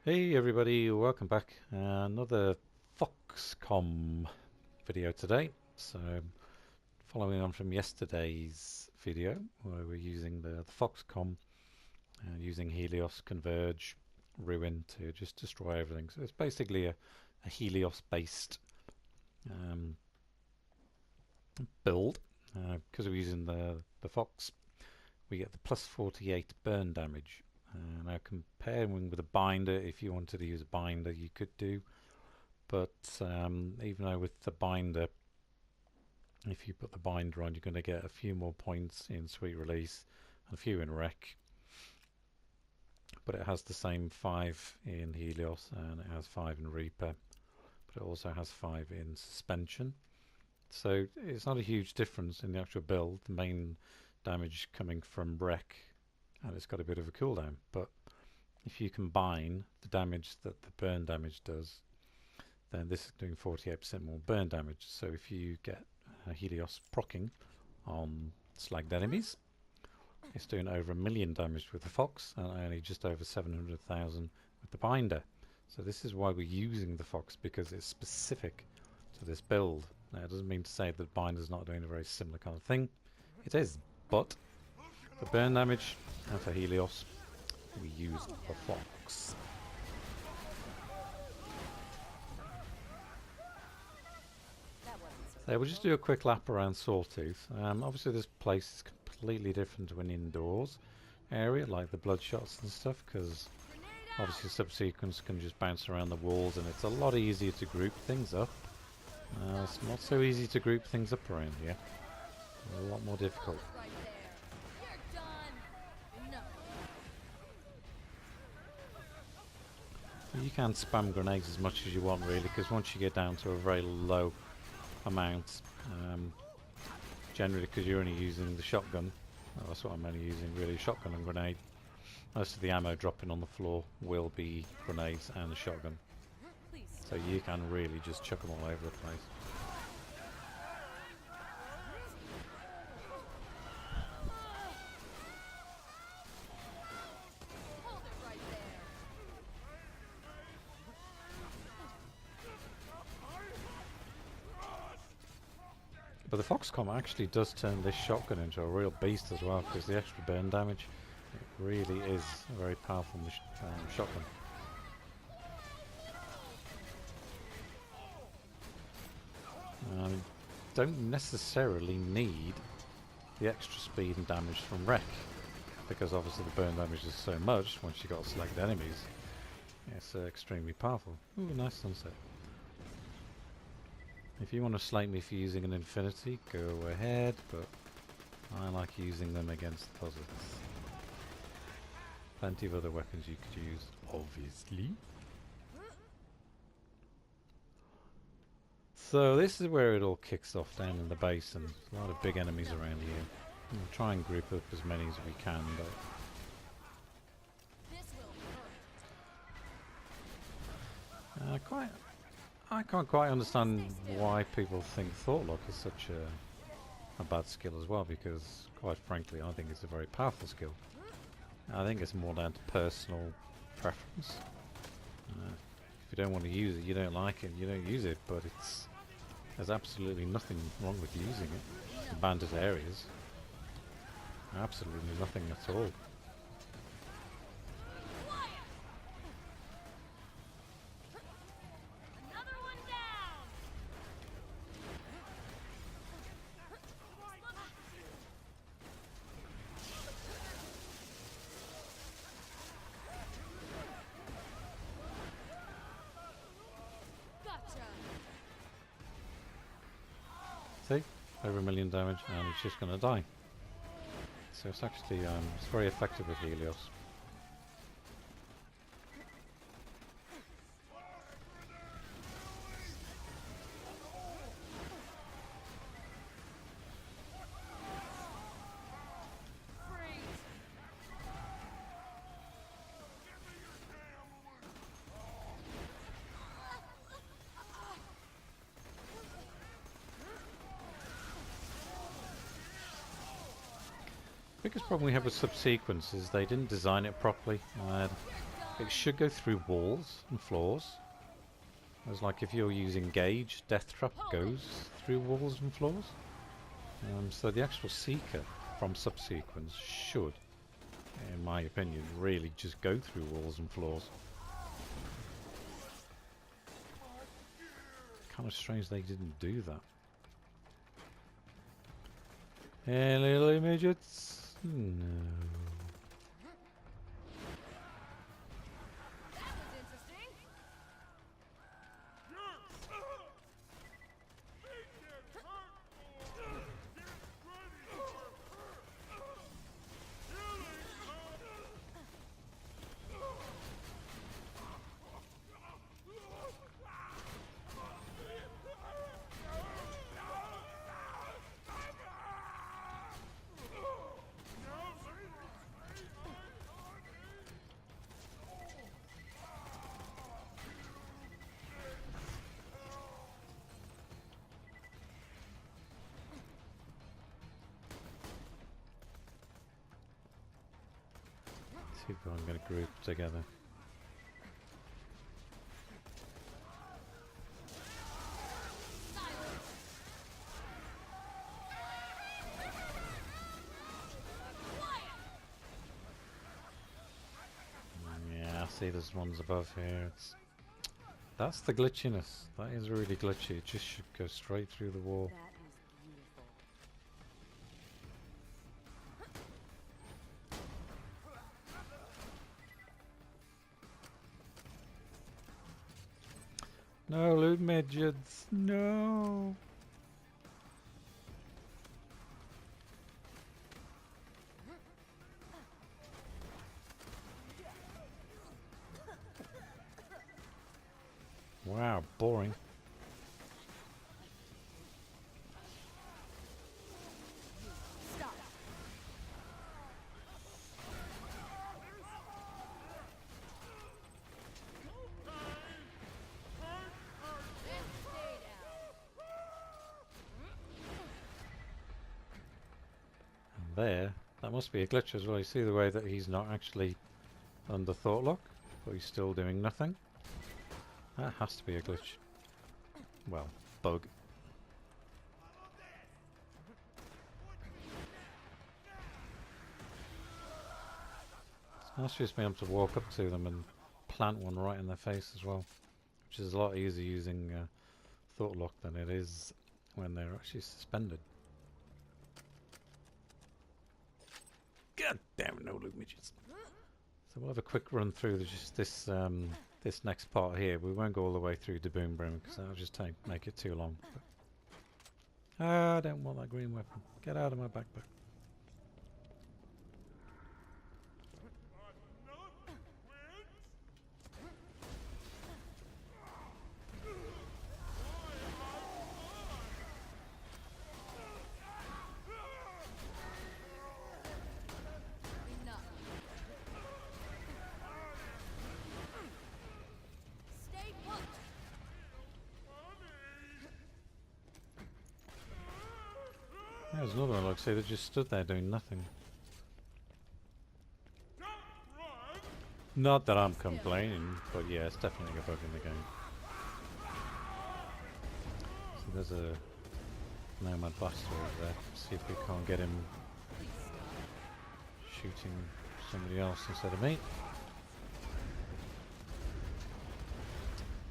Hey everybody, welcome back. Another Foxcom video today. So, following on from yesterday's video, where we're using the Foxcom, using Helios, Converge, Ruin to just destroy everything. So it's basically a Helios-based build. Because we're using the Fox, we get the plus 48 burn damage. Now comparing with a binder, if you wanted to use a binder you could do, but even though with the binder, if you put the binder on, you're going to get a few more points in Sweet Release and a few in Wreck, but it has the same 5 in Helios and it has 5 in Reaper, but it also has 5 in Suspension. So it's not a huge difference in the actual build. The main damage coming from Wreck, and it's got a bit of a cooldown, but if you combine the damage that the burn damage does, then this is doing 48% more burn damage. So if you get Helios proccing on slagged enemies, it's doing over 1,000,000 damage with the Fox and only just over 700,000 with the binder. So this is why we're using the Fox, because it's specific to this build. Now it doesn't mean to say that binder's not doing a very similar kind of thing. It is, but for burn damage and for Helios, we use the Fox. So we'll just do a quick lap around Sawtooth. Obviously this place is completely different to an indoors area like the Bloodshots and stuff, because obviously subsequence can just bounce around the walls and it's a lot easier to group things up. It's not so easy to group things up around here. A lot more difficult. You can spam grenades as much as you want really, because once you get down to a very low amount, generally because you're only using the shotgun, well, that's what I'm only using really, shotgun and grenade. Most of the ammo dropping on the floor will be grenades and a shotgun, so you can really just chuck them all over the place. But the Foxcom actually does turn this shotgun into a real beast as well, because the extra burn damage, it really is a very powerful shotgun. Don't necessarily need the extra speed and damage from Wreck, because obviously the burn damage is so much once you got selected enemies. It's extremely powerful. Ooh, nice sunset. If you want to slate me for using an Infinity, go ahead, but I like using them against posits. Plenty of other weapons you could use, obviously. So this is where it all kicks off, down in the base, and there's a lot of big enemies around here. We'll try and group up as many as we can, but I can't quite understand why people think Thought is such a bad skill as well, because quite frankly I think it's a very powerful skill. I think it's more down to personal preference. If you don't want to use it, you don't like it, you don't use it, but there's absolutely nothing wrong with using it in bandit areas. Absolutely nothing at all. See? Over 1,000,000 damage and it's just going to die. So it's actually it's very effective with Helios. The biggest problem we have with subsequence is they didn't design it properly. It should go through walls and floors. It's like if you're using gauge, Death Trap goes through walls and floors. So the actual Seeker from Subsequence should, in my opinion, really just go through walls and floors. Kind of strange they didn't do that. Hey, little midgets. No. People I'm going to group together. Yeah, I see there's ones above here. That's the glitchiness. That is really glitchy. It just should go straight through the wall. No, loot midgets. No. Wow, boring. There, that must be a glitch as well. You see the way that he's not actually under thought lock, but he's still doing nothing. That has to be a glitch. Well, bug. It's nice just being able to walk up to them and plant one right in their face as well, which is a lot easier using thought lock than it is when they're actually suspended. God damn it, no loot midgets. So we'll have a quick run through just this this next part here. We won't go all the way through to Boom Brim because that'll just make it too long. I don't want that green weapon. Get out of my backpack. There's another one, like I say, that just stood there doing nothing. Not that I'm complaining, but yeah, it's definitely a bug in the game. So there's a Nomad Blaster over there. See if we can't get him shooting somebody else instead of me.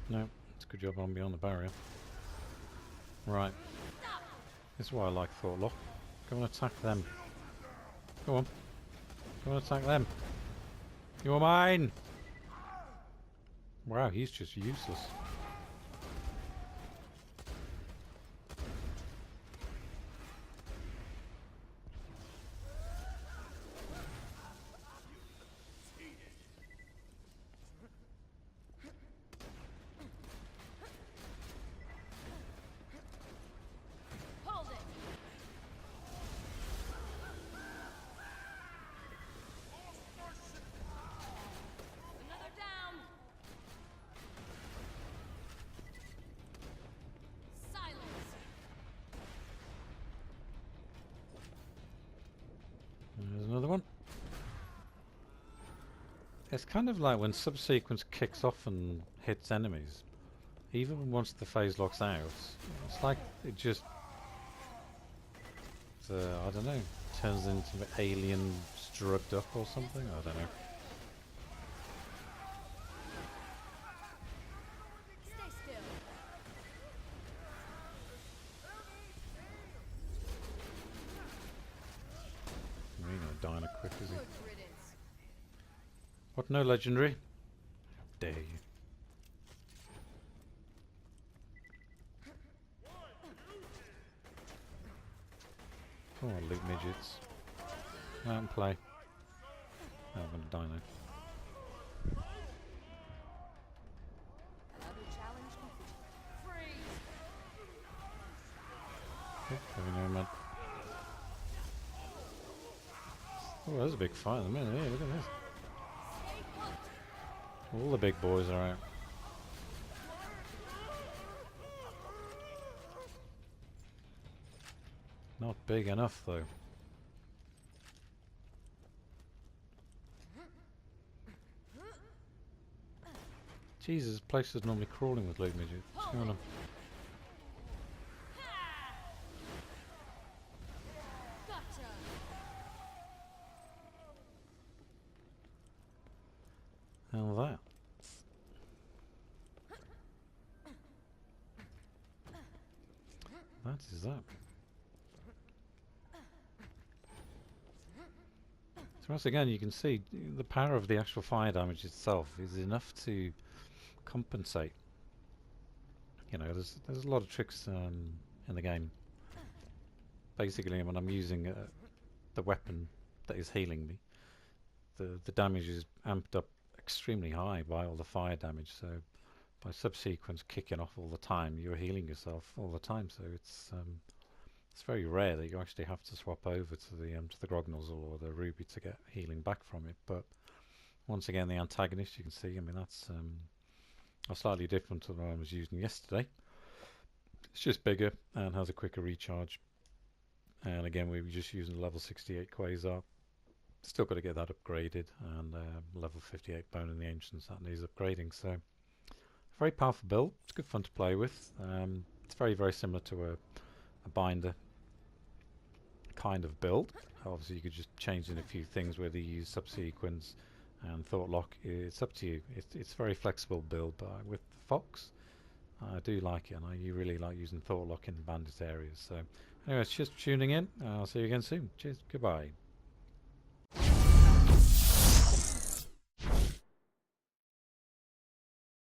No, it's a good job I'm beyond the barrier. Right. This is why I like Thought Lock. Go and attack them. Go on. Go and attack them. You're mine! Wow, he's just useless. It's kind of like when subsequence kicks off and hits enemies. Even once the phase locks out, it's like it just, I don't know, turns into an alien drugged up or something. I don't know. He ain't gonna die quick, is he? What, no legendary? Dare you. Come on, loot midgets. Out and play. Oh, I'm gonna die now. Oh, there we go, man. Oh, there's a big fight in a minute. Yeah, look at this. All the big boys are out. Not big enough, though. Jesus, this place is normally crawling with loot midgets. What's going on? Hell that. That is that. So once again, you can see the power of the actual fire damage itself is enough to compensate. You know, there's a lot of tricks in the game. Basically, when I'm using the weapon that is healing me, the damage is amped up extremely high by all the fire damage. So by subsequence kicking off all the time, you're healing yourself all the time. So it's very rare that you actually have to swap over to the grog nozzle or the ruby to get healing back from it. But once again, the antagonist, you can see, I mean, that's slightly different to the one I was using yesterday. It's just bigger and has a quicker recharge. And again, we were just using level 68 Quasar. Still got to get that upgraded, and level 58 Bone in the Ancients, that needs upgrading. So, very powerful build. It's good fun to play with. It's very, very similar to a binder kind of build. Obviously, you could just change in a few things, whether you use subsequence and thought lock. It's up to you. It's a very flexible build, but with the Fox, I do like it, and I really like using thought lock in bandit areas. So, anyways, just tuning in. I'll see you again soon. Cheers. Goodbye.